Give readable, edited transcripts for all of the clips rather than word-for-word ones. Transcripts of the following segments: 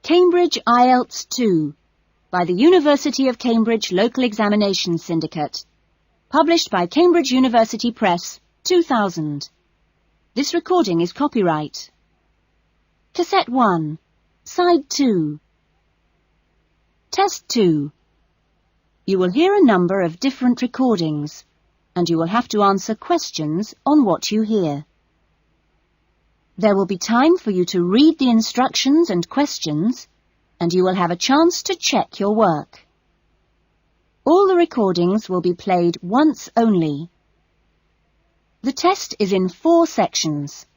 Cambridge IELTS 2 by the University of Cambridge Local Examination Syndicate. Published by Cambridge University Press, 2000. This recording is copyright. Cassette 1, Side 2. Test 2. You will hear a number of different recordings, and you will have to answer questions on what you hear. There will be time for you to read the instructions and questions, and you will have a chance to check your work. All the recordings will be played once only. The test is in 4 sections.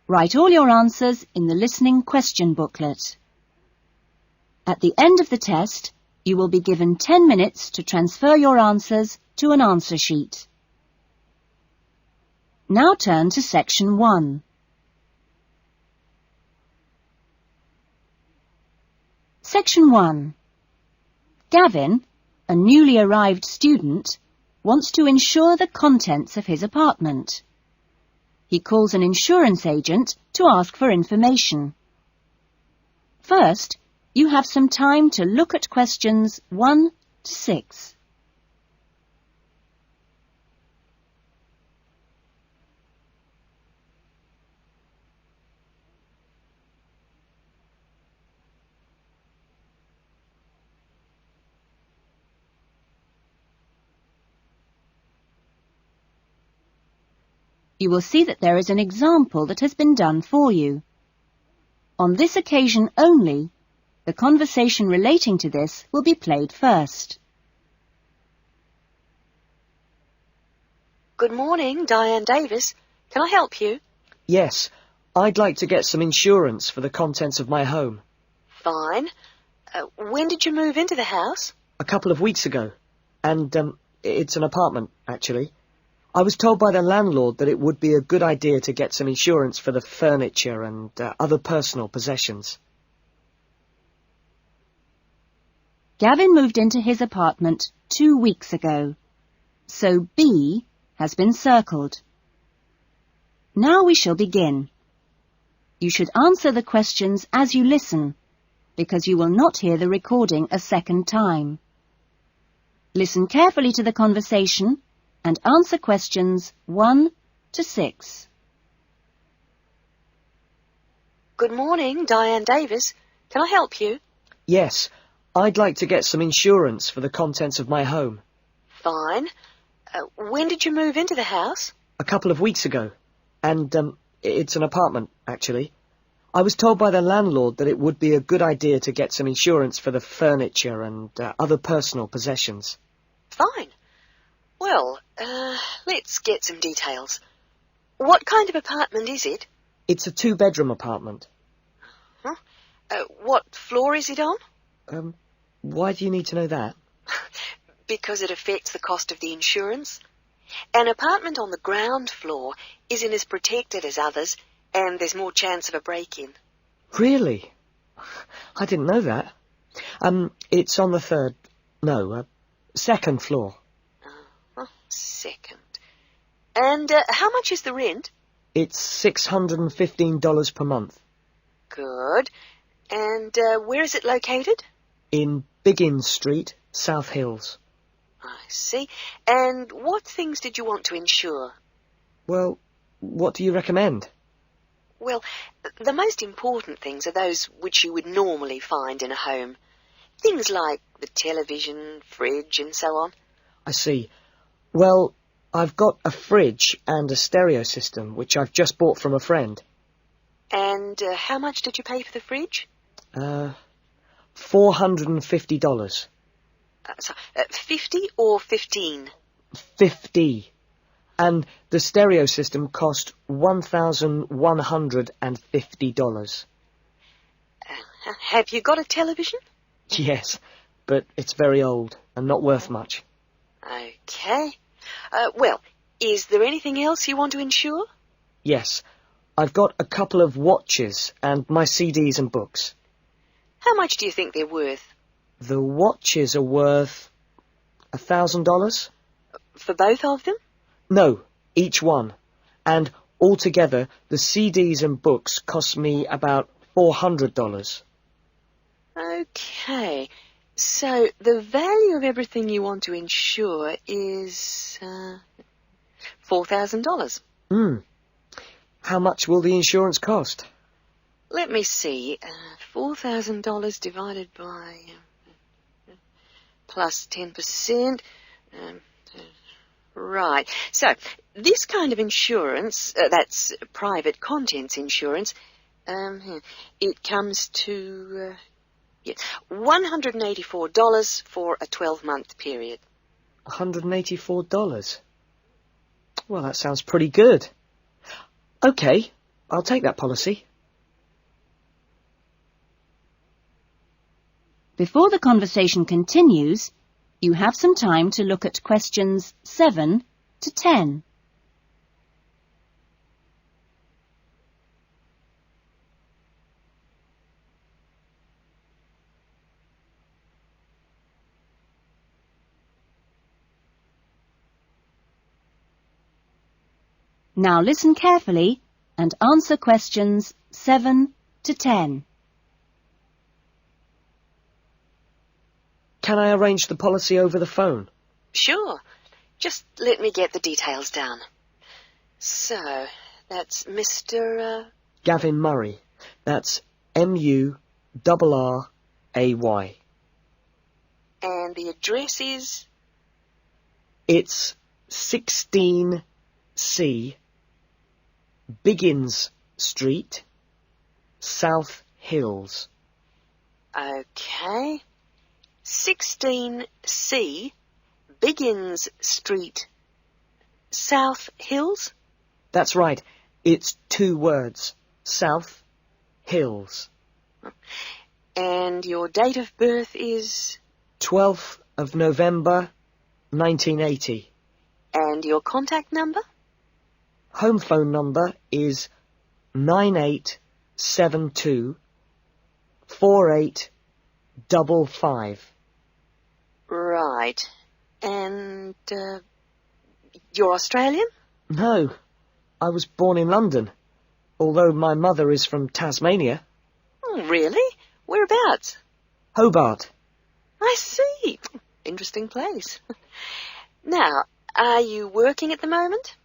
Write all your answers in the listening question booklet. At the end of the test, you will be given 10 minutes to transfer your answers to an answer sheet. Now turn to Section 1. Section 1. Gavin, a newly arrived student, wants to insure the contents of his apartment. He calls an insurance agent to ask for information. First, you have some time to look at questions 1 to 6. You will see that there is an example that has been done for you. On this occasion only, the conversation relating to this will be played first. Good morning, Diane Davis. Can I help you? Yes, I'd like to get some insurance for the contents of my home. Fine. When did you move into the house? A couple of weeks ago. And, it's an apartment, actually. I was told by the landlord that it would be a good idea to get some insurance for the furniture and other personal possessions. Gavin moved into his apartment 2 weeks ago, so B has been circled. Now we shall begin. You should answer the questions as you listen, because you will not hear the recording a second time. Listen carefully to the conversation and answer questions 1 to 6. Good morning, Diane Davis. Can I help you? Yes, I'd like to get some insurance for the contents of my home. Fine. When did you move into the house? A couple of weeks ago. And, it's an apartment, actually. I was told by the landlord that it would be a good idea to get some insurance for the furniture and other personal possessions. Fine. Well, let's get some details. What kind of apartment is it? It's a 2-bedroom apartment. Huh? What floor is it on? Why do you need to know that? Because it affects the cost of the insurance. An apartment on the ground floor isn't as protected as others, and there's more chance of a break-in. Really? I didn't know that. It's on the second floor. Second. And how much is the rent? It's $615 per month. Good. And where is it located? In Biggins Street, South Hills. I see. And what things did you want to insure? Well, what do you recommend? Well, the most important things are those which you would normally find in a home. Things like the television, fridge, and so on. I see. Well, I've got a fridge and a stereo system, which I've just bought from a friend. And how much did you pay for the fridge? $450. 50 or 15? 50. And the stereo system cost $1,150. Have you got a television? Yes, but it's very old and not worth much. Okay. Well, is there anything else you want to insure? Yes. I've got a couple of watches and my CDs and books. How much do you think they're worth? The watches are worth $1,000. For both of them? No, each one. And altogether, the CDs and books cost me about $400. Okay, so the value of everything you want to insure is $4,000. How much will the insurance cost? Let me see, $4,000 divided by plus 10%. Right, so this kind of insurance, that's private contents insurance, it comes to $184 for a 12-month period. $184? Well, that sounds pretty good. Okay, I'll take that policy. Before the conversation continues, you have some time to look at questions 7 to 10. Now listen carefully and answer questions 7 to 10. Can I arrange the policy over the phone? Sure. Just let me get the details down. So, that's Mr. Gavin Murray. That's Murray. And the address is? It's 16C, Biggins Street, South Hills. Okay. 16C, Biggins Street, South Hills? That's right. It's 2 words. South Hills. And your date of birth is? 12th of November, 1980. And your contact number? Home phone number is 9872 4855. Right. And, you're Australian? No, I was born in London, although my mother is from Tasmania. Oh, really? Whereabouts? Hobart. I see. Interesting place. Now, are you working at the moment?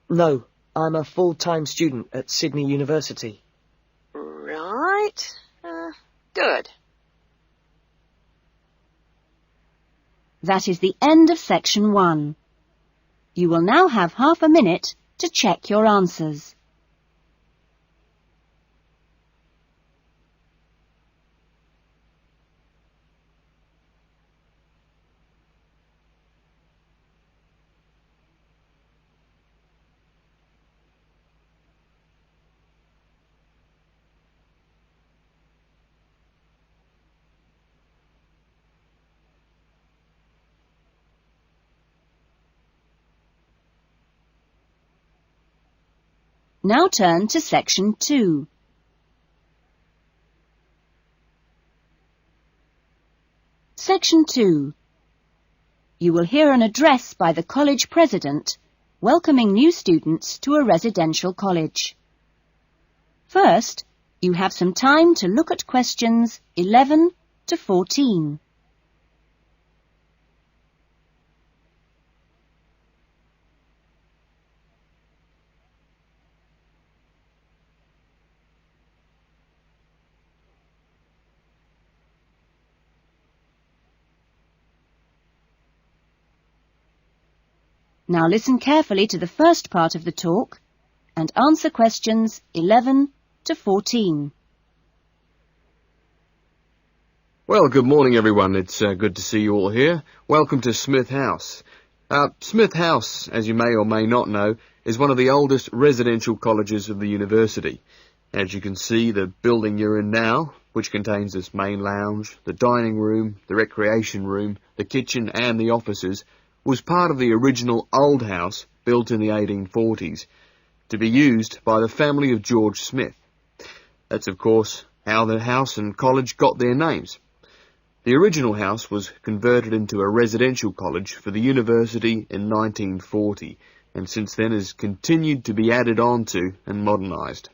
No, I'm a full-time student at Sydney University. Right. Good. That is the end of section 1. You will now have half a minute to check your answers. Now turn to section 2. Section 2. You will hear an address by the college president welcoming new students to a residential college. First, you have some time to look at questions 11 to 14. Now listen carefully to the first part of the talk and answer questions 11 to 14. Well, good morning, everyone. It's good to see you all here. Welcome to Smith House. Smith House, as you may or may not know, is one of the oldest residential colleges of the university. As you can see, the building you're in now, which contains this main lounge, the dining room, the recreation room, the kitchen and the offices, was part of the original old house built in the 1840s, to be used by the family of George Smith. That's, of course, how the house and college got their names. The original house was converted into a residential college for the university in 1940, and since then has continued to be added on to and modernised.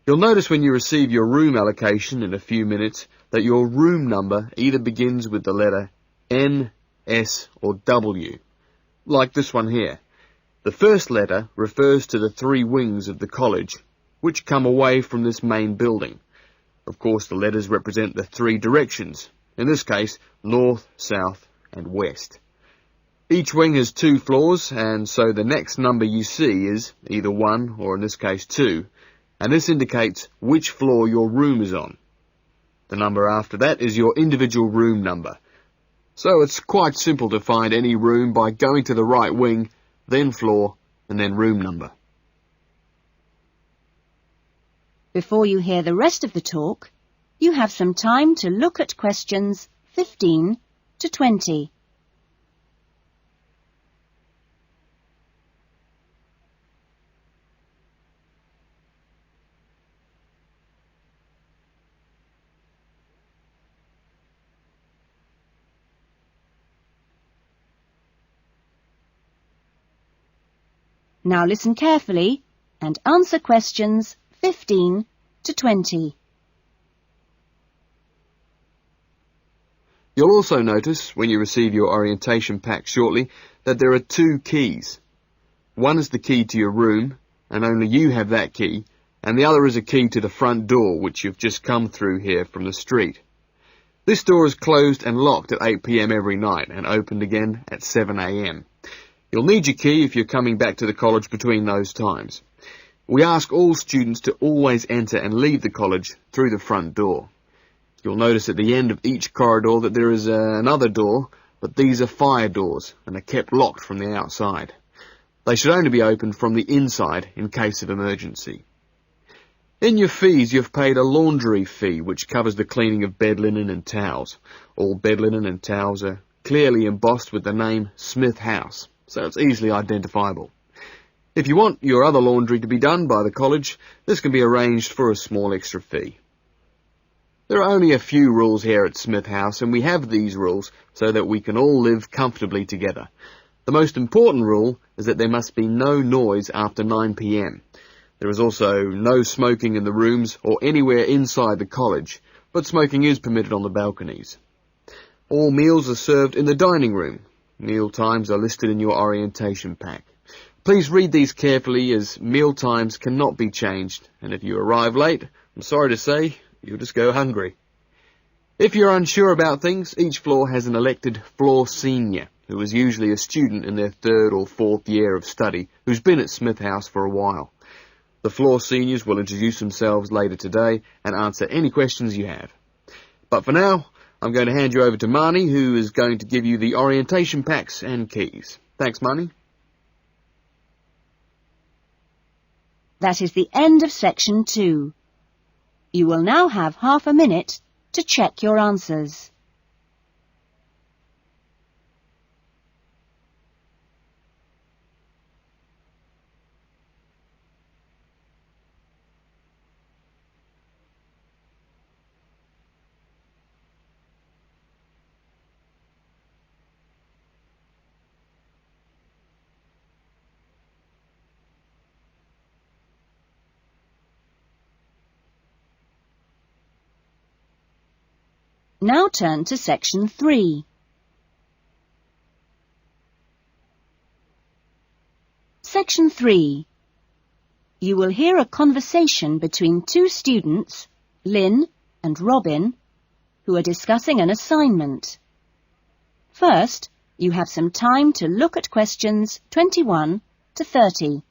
You'll notice when you receive your room allocation in a few minutes that your room number either begins with the letter N, S or W, like this one here. The first letter refers to the 3 wings of the college, which come away from this main building. Of course, the letters represent the 3 directions, in this case, north, south and west. Each wing has 2 floors, and so the next number you see is either 1 or in this case 2, and this indicates which floor your room is on. The number after that is your individual room number. So it's quite simple to find any room by going to the right wing, then floor, and then room number. Before you hear the rest of the talk, you have some time to look at questions 15 to 20. Now listen carefully and answer questions 15 to 20. You'll also notice, when you receive your orientation pack shortly, that there are 2 keys. One is the key to your room, and only you have that key, and the other is a key to the front door, which you've just come through here from the street. This door is closed and locked at 8 p.m. every night, and opened again at 7 a.m. You'll need your key if you're coming back to the college between those times. We ask all students to always enter and leave the college through the front door. You'll notice at the end of each corridor that there is another door, but these are fire doors and are kept locked from the outside. They should only be opened from the inside in case of emergency. In your fees, you've paid a laundry fee, which covers the cleaning of bed linen and towels. All bed linen and towels are clearly embossed with the name Smith House, so it's easily identifiable. If you want your other laundry to be done by the college, this can be arranged for a small extra fee. There are only a few rules here at Smith House, and we have these rules so that we can all live comfortably together. The most important rule is that there must be no noise after 9 p.m. There is also no smoking in the rooms or anywhere inside the college, but smoking is permitted on the balconies. All meals are served in the dining room. Meal times are listed in your orientation pack. Please read these carefully, as meal times cannot be changed, and if you arrive late, I'm sorry to say, you'll just go hungry. If you're unsure about things, each floor has an elected floor senior, who is usually a student in their 3rd or 4th year of study, who's been at Smith House for a while. The floor seniors will introduce themselves later today and answer any questions you have. But for now, I'm going to hand you over to Marnie, who is going to give you the orientation packs and keys. Thanks, Marnie. That is the end of section 2. You will now have half a minute to check your answers. Now turn to section 3. Section 3. You will hear a conversation between 2 students, Lynn and Robin, who are discussing an assignment. First, you have some time to look at questions 21 to 30.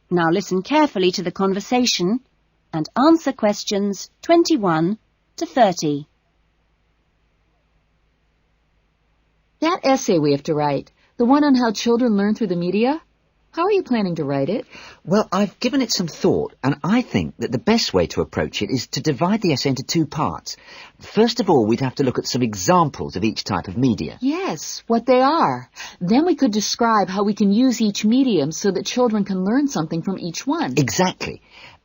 Now listen carefully to the conversation and answer questions 21 to 30. That essay we have to write, the one on how children learn through the media, how are you planning to write it? Well, I've given it some thought, and I think that the best way to approach it is to divide the essay into two parts. First of all, we'd have to look at some examples of each type of media. Yes, what they are. Then we could describe how we can use each medium so that children can learn something from each one. Exactly.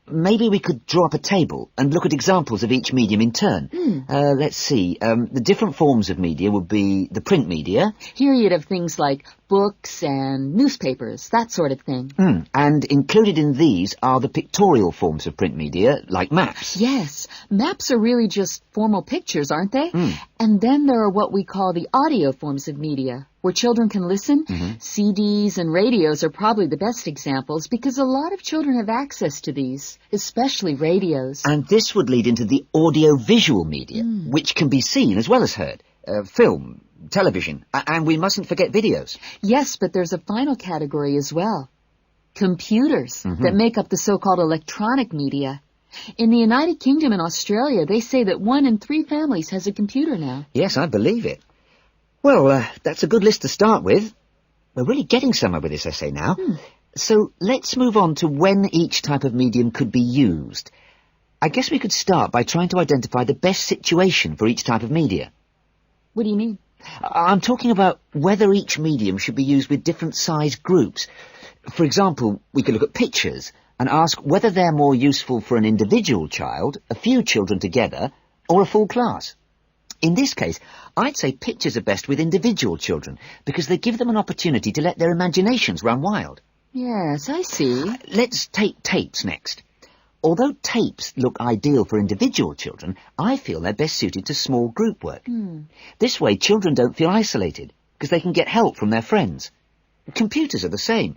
Maybe we could draw up a table and look at examples of each medium in turn. Let's see. The different forms of media would be the print media. Here you'd have things like books and newspapers, that sort of thing. And included in these are the pictorial forms of print media, like maps. Yes, maps are really just formal pictures, aren't they? And then there are what we call the audio forms of media, where children can listen. CDs and radios are probably the best examples because a lot of children have access to these, especially radios. And this would lead into the audio-visual media, which can be seen as well as heard. Film, television, and we mustn't forget videos. Yes, but there's a final category as well. Computers that make up the so-called electronic media. In the United Kingdom and Australia, they say that 1 in 3 families has a computer now. Yes, I believe it. Well, that's a good list to start with. We're really getting somewhere with this essay now. So let's move on to when each type of medium could be used. I guess we could start by trying to identify the best situation for each type of media. What do you mean? I'm talking about whether each medium should be used with different size groups. For example, we could look at pictures and ask whether they're more useful for an individual child, a few children together, or a full class. In this case, I'd say pictures are best with individual children because they give them an opportunity to let their imaginations run wild. Yes, I see. Let's take tapes next. Although tapes look ideal for individual children, I feel they're best suited to small group work. This way, children don't feel isolated because they can get help from their friends. Computers are the same.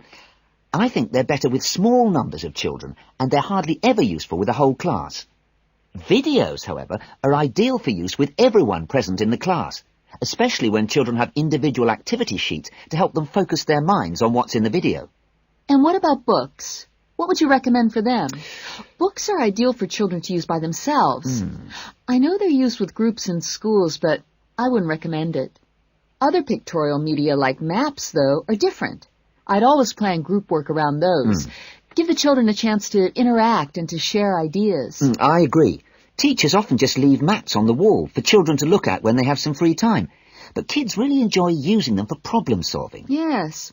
I think they're better with small numbers of children, and they're hardly ever useful with a whole class. Videos, however, are ideal for use with everyone present in the class, especially when children have individual activity sheets to help them focus their minds on what's in the video. And what about books? What would you recommend for them? Books are ideal for children to use by themselves. I know they're used with groups in schools, but I wouldn't recommend it. Other pictorial media like maps, though, are different. I'd always plan group work around those. Give the children a chance to interact and to share ideas. I agree. Teachers often just leave maps on the wall for children to look at when they have some free time. But kids really enjoy using them for problem solving. Yes.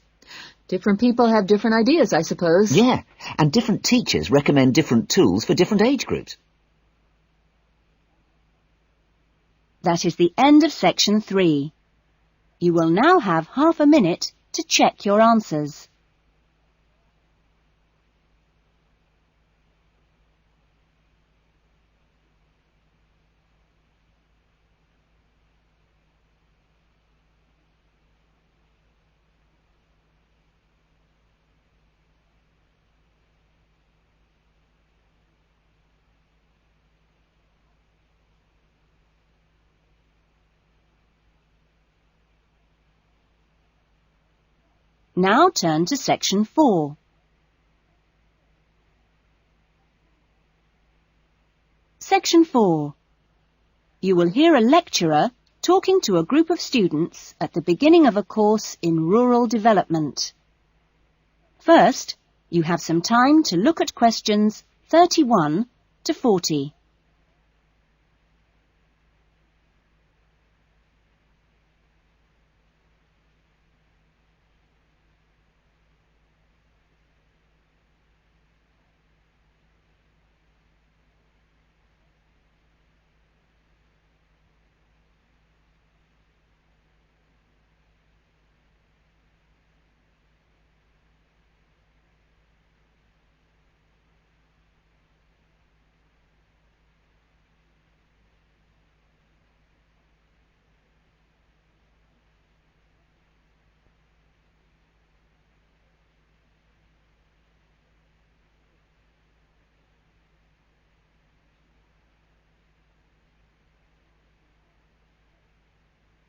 Different people have different ideas, I suppose. Yeah, and different teachers recommend different tools for different age groups. That is the end of section 3. You will now have half a minute to check your answers. Now turn to section 4. Section 4. You will hear a lecturer talking to a group of students at the beginning of a course in rural development. First, you have some time to look at questions 31 to 40.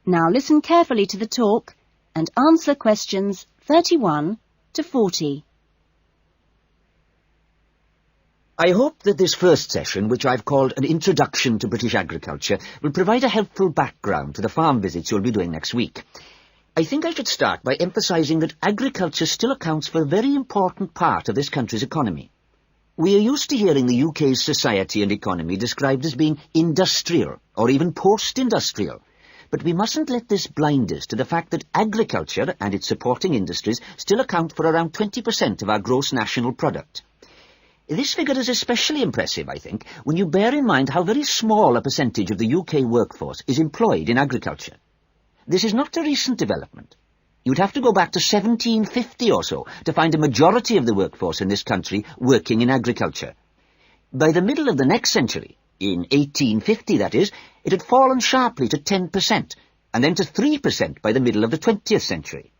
Now listen carefully to the talk and answer questions 31 to 40. I hope that this first session, which I've called An Introduction to British Agriculture, will provide a helpful background to the farm visits you'll be doing next week. I think I should start by emphasising that agriculture still accounts for a very important part of this country's economy. We are used to hearing the UK's society and economy described as being industrial, or even post-industrial. But we mustn't let this blind us to the fact that agriculture and its supporting industries still account for around 20% of our gross national product. This figure is especially impressive, I think, when you bear in mind how very small a percentage of the UK workforce is employed in agriculture. This is not a recent development. You'd have to go back to 1750 or so to find a majority of the workforce in this country working in agriculture. By the middle of the next century, in 1850 that is, it had fallen sharply to 10%, and then to 3% by the middle of the 20th century.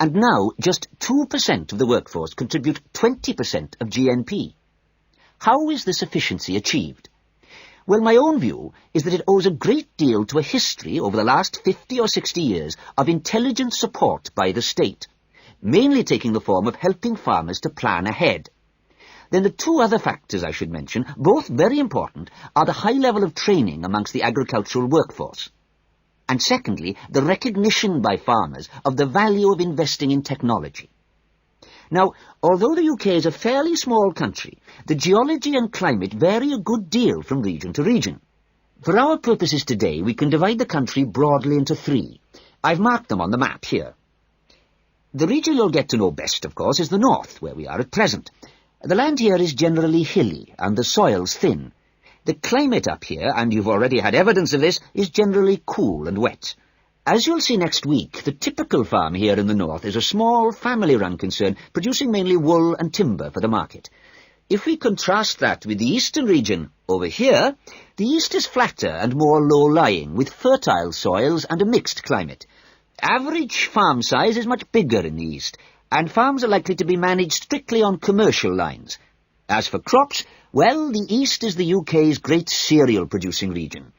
And now just 2% of the workforce contribute 20% of GNP. How is this efficiency achieved? Well, my own view is that it owes a great deal to a history over the last 50 or 60 years of intelligent support by the state, mainly taking the form of helping farmers to plan ahead. Then the two other factors I should mention, both very important, are the high level of training amongst the agricultural workforce, and secondly, the recognition by farmers of the value of investing in technology. Now, although the UK is a fairly small country, the geology and climate vary a good deal from region to region. For our purposes today, we can divide the country broadly into three. I've marked them on the map here. The region you'll get to know best, of course, is the north, where we are at present. The land here is generally hilly, and the soil's thin. The climate up here, and you've already had evidence of this, is generally cool and wet. As you'll see next week, the typical farm here in the north is a small, family-run concern, producing mainly wool and timber for the market. If we contrast that with the eastern region, over here, the east is flatter and more low-lying, with fertile soils and a mixed climate. Average farm size is much bigger in the east, and farms are likely to be managed strictly on commercial lines. As for crops, well, the east is the UK's great cereal-producing region.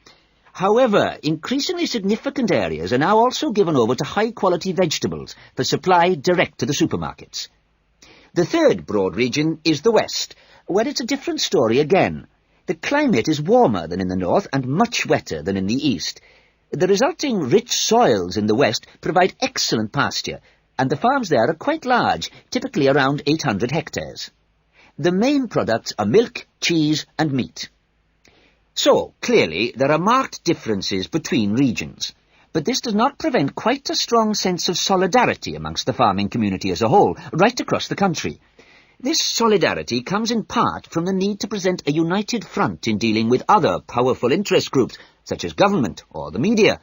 However, increasingly significant areas are now also given over to high-quality vegetables for supply direct to the supermarkets. The third broad region is the west, where it's a different story again. The climate is warmer than in the north and much wetter than in the east. The resulting rich soils in the west provide excellent pasture, and the farms there are quite large, typically around 800 hectares. The main products are milk, cheese and meat. So, clearly, there are marked differences between regions, but this does not prevent quite a strong sense of solidarity amongst the farming community as a whole, right across the country. This solidarity comes in part from the need to present a united front in dealing with other powerful interest groups, such as government or the media.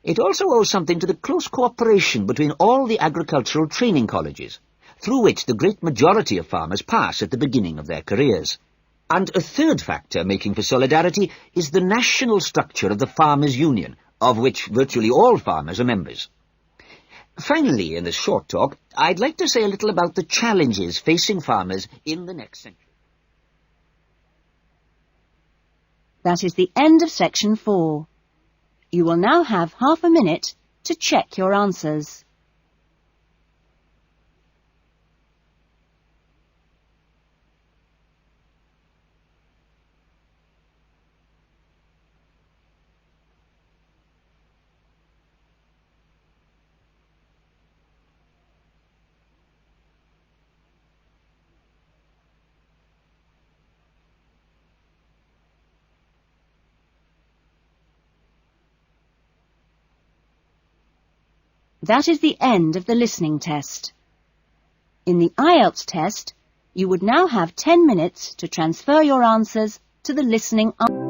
It also owes something to the close cooperation between all the agricultural training colleges, through which the great majority of farmers pass at the beginning of their careers. And a third factor making for solidarity is the national structure of the Farmers' Union, of which virtually all farmers are members. Finally, in this short talk, I'd like to say a little about the challenges facing farmers in the next century. That is the end of section 4. You will now have half a minute to check your answers. That is the end of the listening test. In the IELTS test, you would now have 10 minutes to transfer your answers to the listening answer.